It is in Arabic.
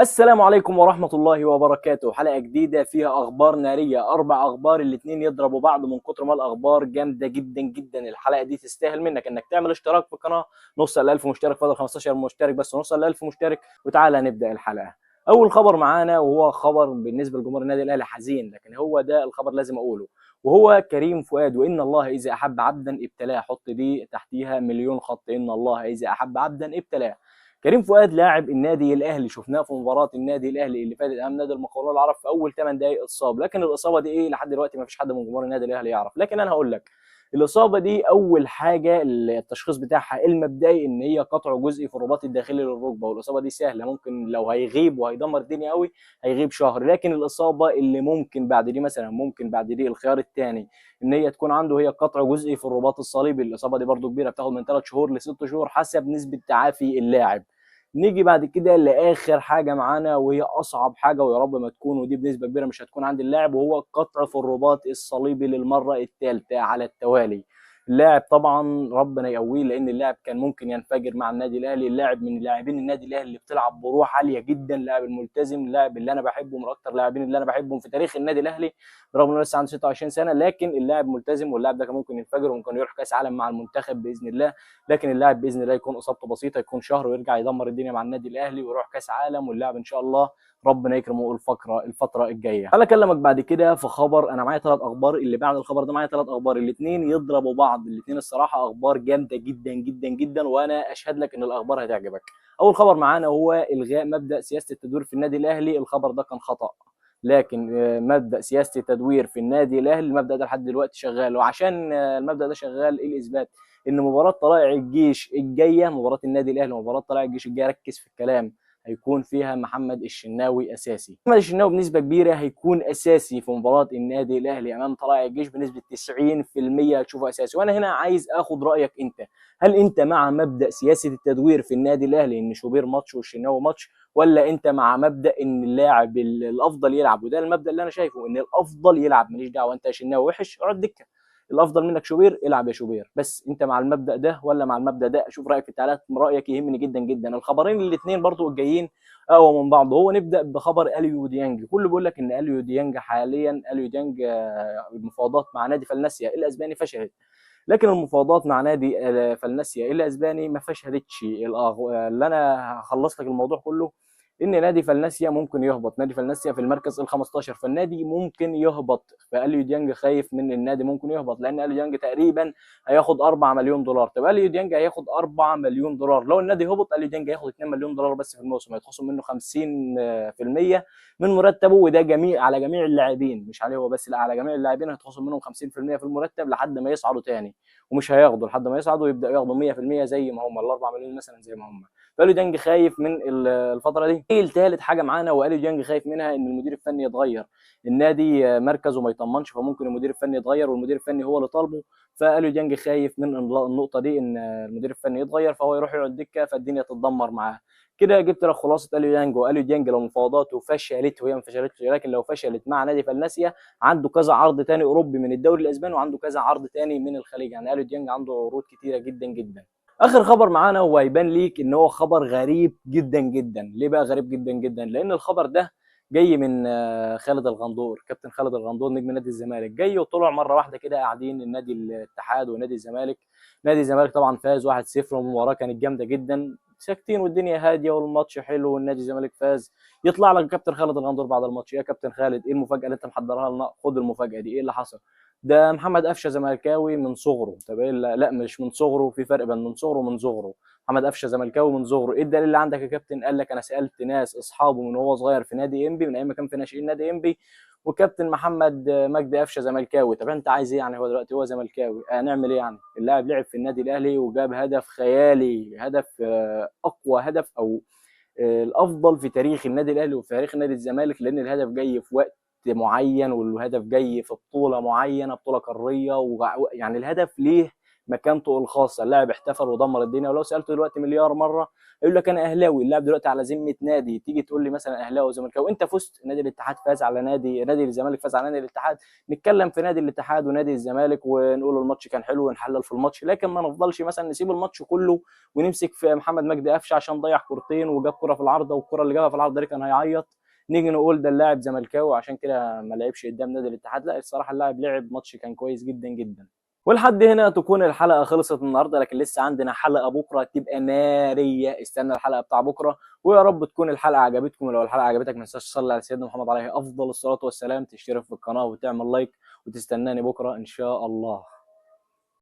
السلام عليكم ورحمة الله وبركاته. حلقة جديدة فيها أخبار نارية، 4 أخبار الاتنين يضربوا بعض من كتر ما الأخبار جامدة جدا جدا. الحلقة دي تستاهل منك إنك تعمل اشتراك في القناة، نوصل ل 1000 مشترك، فاضل 15 مشترك بس نوصل ل 1000 مشترك. وتعالى نبدأ الحلقة. أول خبر معانا وهو خبر بالنسبة لجمهور النادي الأهلي حزين، لكن هو ده الخبر لازم أقوله، وهو كريم فؤاد. وإن الله إذا أحب عبدا ابتلاه، حط دي تحتيها مليون خط، إن الله إذا أحب عبدا ابتلاه. كريم فؤاد لاعب النادي الاهلي، شفناه في مباراه النادي الاهلي اللي فاتت امام نادي المقاولون العرب، في اول 8 دقائق اتصاب، لكن الاصابه دي ايه لحد دلوقتي ما فيش حد من جمهور النادي الاهلي يعرف. لكن انا هقول لك الاصابه دي اول حاجه التشخيص بتاعها المبدئي ان هي قطع جزئي في الرباط الداخلي للركبه، والاصابه دي سهله، ممكن لو هيغيب وهيدمر الدنيا قوي هيغيب شهر. لكن الاصابه اللي ممكن بعد دي مثلا، ممكن بعد دي الخيار الثاني ان هي تكون عنده هي قطع جزئي في الرباط الصليبي. الاصابه دي برده كبيره، بتاخد من 3 شهور ل 6 شهور حسب نسبه تعافي اللاعب. نيجي بعد كده لاخر حاجه معانا وهي اصعب حاجه، ويا رب ما تكون، ودي بنسبه كبيره مش هتكون عند اللاعب، وهو قطع في الرباط الصليبي للمره الثالثه على التوالي. اللاعب طبعا ربنا يقويه، لان اللاعب كان ممكن ينفجر مع النادي الاهلي. اللاعب من لاعبين النادي الاهلي اللي بتلعب بروح عاليه جدا، اللاعب الملتزم، اللاعب اللي انا بحبه، من اكثر اللاعبين اللي انا بحبهم في تاريخ النادي الاهلي، برغم انه لسه عنده 26 سنه، لكن اللاعب ملتزم، واللاعب ده كان ممكن ينفجر وممكن يروح كاس عالم مع المنتخب باذن الله. لكن اللاعب باذن الله يكون اصابته بسيطه، يكون شهر ويرجع يدمر الدنيا مع النادي الاهلي ويروح كاس عالم، واللاعب ان شاء الله ربنا يكرمه الفتره الجايه. انا اكلمك بعد كده في خبر، انا معايا 3 اخبار، اللي بعد الخبر ده معايا 3 اخبار، الاثنين يضربوا بعض، الاثنين الصراحه اخبار جامده جدا جدا جدا، وانا اشهد لك ان الاخبار هتعجبك. اول خبر معانا هو الغاء مبدا سياسه التدوير في النادي الاهلي. الخبر ده كان خطا، لكن مبدا سياسه التدوير في النادي الاهلي المبدا ده لحد دلوقتي شغال. وعشان المبدا ده شغال، ايه الاثبات؟ ان مباراه طلائع الجيش الجايه، مباراه النادي الاهلي ومباراه طلائع الجيش الجايه، ركز في الكلام، هيكون فيها محمد الشناوي اساسي. محمد الشناوي بنسبه كبيره هيكون اساسي في مباراه النادي الاهلي امام طلائع الجيش بنسبه 90% هتشوفه اساسي. وانا هنا عايز اخد رايك انت، هل انت مع مبدا سياسه التدوير في النادي الاهلي ان شوبير ماتش والشناوي ماتش، ولا انت مع مبدا ان اللاعب الافضل يلعب؟ وده المبدا اللي انا شايفه، ان الافضل يلعب، ماليش دعوه انت شناوي وحش اقعد دكه، الافضل منك شوبير العب يا شوبير. بس انت مع المبدا ده ولا مع المبدا ده؟ اشوف رايك في التعليقات، رايك يهمني جدا جدا. الخبرين الاثنين برضو الجايين اقوى من بعض. هو نبدا بخبر اليو ديانج، كله بيقول لك ان اليو ديانج حاليا، اليو ديانج المفاوضات مع نادي فالنسيا الاسباني فشلت، لكن المفاوضات مع نادي فالنسيا الاسباني ما فشلتش. اللي انا هخلص لك الموضوع كله ان نادي فالنسيا ممكن يهبط، نادي فالنسيا في المركز ال 15، فالنادي ممكن يهبط. فاليو ديانج خايف من النادي ممكن يهبط، لان اليو ديانج تقريبا هياخد 4 مليون دولار. طب اليو ديانج هياخد 4 مليون دولار، لو النادي هبط اليو ديانج هياخد 2 مليون دولار بس في الموسم، هيتخصم منه 50% من مرتبه، وده جميع على جميع اللاعبين، مش عليه هو بس، لا على جميع اللاعبين هيتخصم منهم 50% في المرتب لحد ما يصعدوا تاني، ومش هياخدوا لحد ما يصعدوا، يبداوا ياخدوا 100% زي ما هم، ال 4 مليون مثلا زي ما هم. فاليو ديانج خايف من الفتره دي. ايه الثالث حاجه معانا واليو ديانج خايف منها؟ ان المدير الفني يتغير، النادي مركزه ما يطمنش، فممكن المدير الفني يتغير، والمدير الفني هو اللي طالبه. فاليو ديانج خايف من النقطه دي، ان المدير الفني يتغير فهو يروح يقعد دكه فالدنيا تتدمر معاه. كده جبت لك خلاصه اليو ديانج. واليو ديانج لو مفاوضاته فشلت، وهي ما فشلتش، لكن لو فشلت مع نادي فالنسيا، عنده كذا عرض تاني اوروبي من الدوري الاسباني، وعنده كذا عرض تاني من الخليج. يعني اليو ديانج عنده عروض كتيره جدا جدا. اخر خبر معانا هو هيبان ليك ان هو خبر غريب جدا جدا. ليه بقى غريب جدا جدا؟ لان الخبر ده جاي من خالد الغندور، كابتن خالد الغندور نجم نادي الزمالك، جاي وطلع مره واحده كده قاعدين النادي الاتحاد ونادي الزمالك. نادي الزمالك طبعا فاز 1-0، والمباراه كانت جامده جدا، ساكتين والدنيا هاديه والماتش حلو والنادي الزمالك فاز. يطلع لك كابتن خالد الغندور بعد الماتش: يا كابتن خالد، ايه المفاجاه اللي انت محضرها لنا؟ خد المفاجاه دي. ايه اللي حصل؟ ده محمد قفشه زملكاوي من صغره. طب ايه؟ لا مش من صغره، في فرق بين من صغره ومن صغره. محمد قفشه زملكاوي من صغره. ايه الدليل اللي عندك يا كابتن؟ قال لك انا سالت ناس اصحابه من وهو صغير في نادي انبي، من ايام ما كان في ناشئين نادي انبي، وكابتن محمد مجدي قفشه زملكاوي. طب انت عايز ايه يعني؟ هو دلوقتي هو زملكاوي، هنعمل ايه يعني؟ اللاعب لعب في النادي الاهلي وجاب هدف خيالي، هدف اقوى هدف، او الافضل في تاريخ النادي الاهلي وفي تاريخ نادي الزمالك، لان الهدف جاي في وقت معين، والهدف جاي في بطوله معينه، بطوله قاريه، يعني الهدف ليه مكانته الخاصه. اللاعب احتفل ودمر الدنيا، ولو سالته دلوقتي مليار مره يقول لك انا اهلاوي. اللاعب دلوقتي على ذمه نادي، تيجي تقول لي مثلا اهلاوي وزملكاوي، انت فزت، نادي الاتحاد فاز على نادي الزمالك فاز على نادي الاتحاد، نتكلم في نادي الاتحاد ونادي الزمالك ونقول الماتش كان حلو ونحلل في الماتش، لكن ما نفضلش مثلا نسيب الماتش كله ونمسك في محمد مجدي قفشه عشان ضيع كورتين وجاب كره في العارضه، والكره اللي جابها في العارضه دي كان هيعيط، نيجي نقول ده اللاعب زملكاوي عشان كده ما لعبش قدام نادي الاتحاد. لا الصراحه اللاعب لعب ماتش كان كويس جدا جدا. ولحد هنا تكون الحلقه خلصت النهارده، لكن لسه عندنا حلقه بكره تبقى ناريه، استنى الحلقه بتاع بكره. ويا رب تكون الحلقه عجبتكم، ولو الحلقه عجبتك ما تنساش تصلي على سيدنا محمد عليه افضل الصلاه والسلام، تشترك في القناه وتعمل لايك، وتستناني بكره ان شاء الله.